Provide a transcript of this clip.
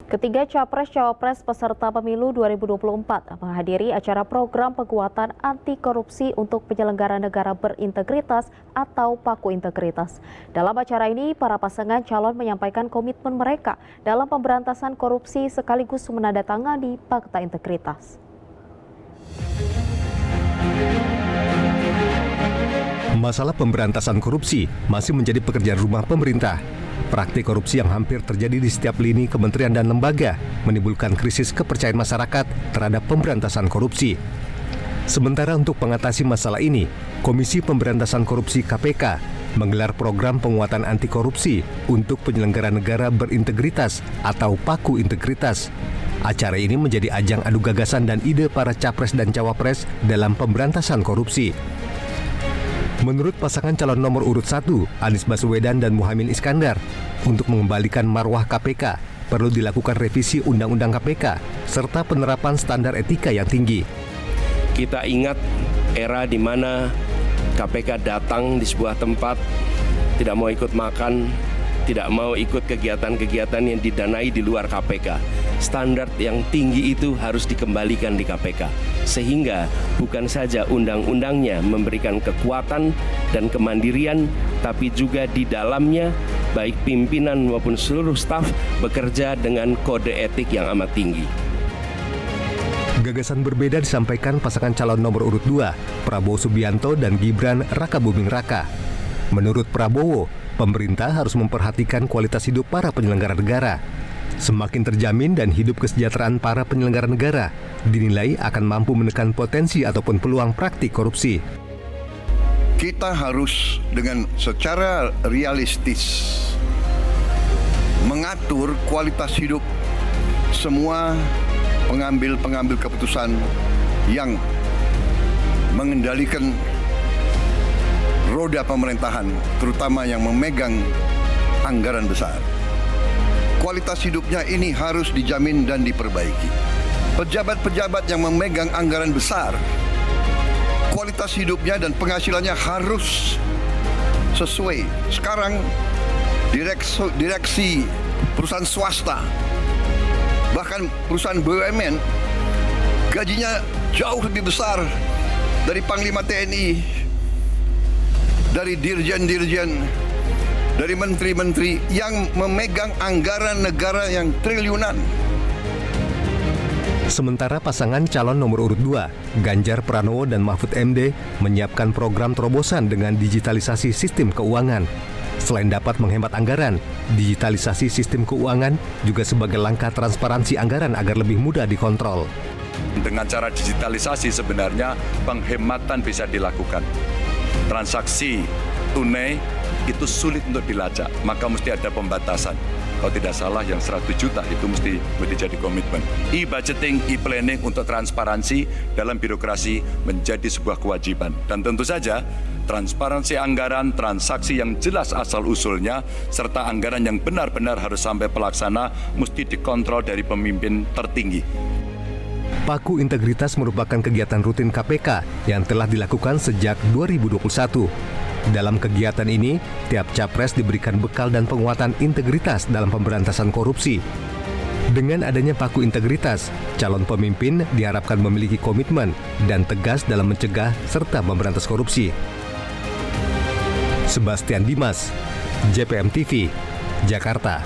Ketiga Capres-Cawapres peserta pemilu 2024 menghadiri acara program penguatan anti korupsi untuk penyelenggara negara berintegritas atau PAKU Integritas. Dalam acara ini, para pasangan calon menyampaikan komitmen mereka dalam pemberantasan korupsi sekaligus menandatangani Fakta Integritas. Masalah pemberantasan korupsi masih menjadi pekerjaan rumah pemerintah. Praktik korupsi yang hampir terjadi di setiap lini kementerian dan lembaga menimbulkan krisis kepercayaan masyarakat terhadap pemberantasan korupsi. Sementara untuk mengatasi masalah ini, Komisi Pemberantasan Korupsi KPK menggelar program penguatan anti korupsi untuk penyelenggara negara berintegritas atau PAKU Integritas. Acara ini menjadi ajang adu gagasan dan ide para capres dan cawapres dalam pemberantasan korupsi. Menurut pasangan calon nomor urut 1, Anies Baswedan dan Muhaimin Iskandar, untuk mengembalikan marwah KPK, perlu dilakukan revisi Undang-Undang KPK, serta penerapan standar etika yang tinggi. Kita ingat era di mana KPK datang di sebuah tempat, tidak mau ikut makan, tidak mau ikut kegiatan-kegiatan yang didanai di luar KPK. Standar yang tinggi itu harus dikembalikan di KPK. Sehingga bukan saja undang-undangnya memberikan kekuatan dan kemandirian, tapi juga di dalamnya baik pimpinan maupun seluruh staf bekerja dengan kode etik yang amat tinggi. Gagasan berbeda disampaikan pasangan calon nomor urut 2, Prabowo Subianto dan Gibran Rakabuming Raka. Menurut Prabowo, pemerintah harus memperhatikan kualitas hidup para penyelenggara negara. Semakin terjamin dan hidup kesejahteraan para penyelenggara negara dinilai akan mampu menekan potensi ataupun peluang praktik korupsi. Kita harus dengan secara realistis mengatur kualitas hidup semua pengambil keputusan yang mengendalikan roda pemerintahan, terutama yang memegang anggaran besar. Kualitas hidupnya ini harus dijamin dan diperbaiki. Pejabat-pejabat yang memegang anggaran besar, kualitas hidupnya dan penghasilannya harus sesuai. Sekarang direksi perusahaan swasta, bahkan perusahaan BUMN, gajinya jauh lebih besar dari Panglima TNI, dari dirjen-dirjen, dari menteri-menteri yang memegang anggaran negara yang triliunan. Sementara pasangan calon nomor urut 2, Ganjar Pranowo dan Mahfud MD, menyiapkan program terobosan dengan digitalisasi sistem keuangan. Selain dapat menghemat anggaran, digitalisasi sistem keuangan juga sebagai langkah transparansi anggaran agar lebih mudah dikontrol. Dengan cara digitalisasi sebenarnya penghematan bisa dilakukan. Transaksi tunai itu sulit untuk dilacak, maka mesti ada pembatasan. Kalau tidak salah yang 100 juta itu mesti jadi komitmen. E-budgeting, e-planning untuk transparansi dalam birokrasi menjadi sebuah kewajiban. Dan tentu saja transparansi anggaran, transaksi yang jelas asal-usulnya, serta anggaran yang benar-benar harus sampai pelaksana mesti dikontrol dari pemimpin tertinggi. PAKU Integritas merupakan kegiatan rutin KPK yang telah dilakukan sejak 2021. Dalam kegiatan ini, tiap capres diberikan bekal dan penguatan integritas dalam pemberantasan korupsi. Dengan adanya PAKU Integritas, calon pemimpin diharapkan memiliki komitmen dan tegas dalam mencegah serta memberantas korupsi. Sebastian Dimas, JPM TV, Jakarta.